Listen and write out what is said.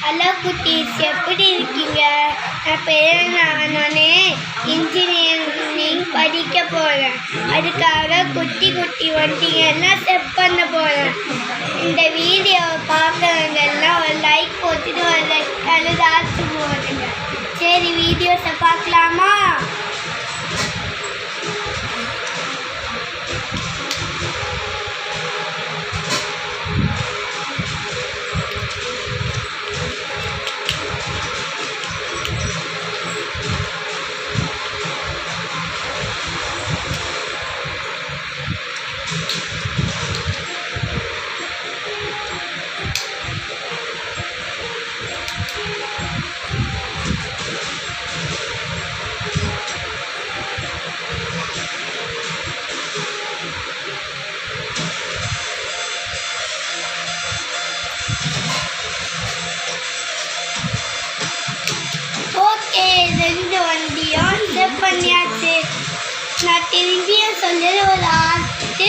Hello குட்டீஸ், எப்படி இருக்கீங்க? நான் பெரியனானே இன்ஜினியரிங் படிக்க போகிறேன். அதுக்காக குட்டி வண்டிங்கன்னா செட் பண்ண போகிறேன். இந்த வீடியோவை பார்க்குறவங்க எல்லாம் ஒரு லைக் போட்டுட்டு ஒரு லைக் அழுதாச்சு போடுங்க. சரி, வீடியோஸை பார்க்கலாமா? ஓகே, 2 வண்டியும் செட் பண்ணியாச்சு. நான் திரும்பியும் சொல்லுறது, ஒரு ஆட்டு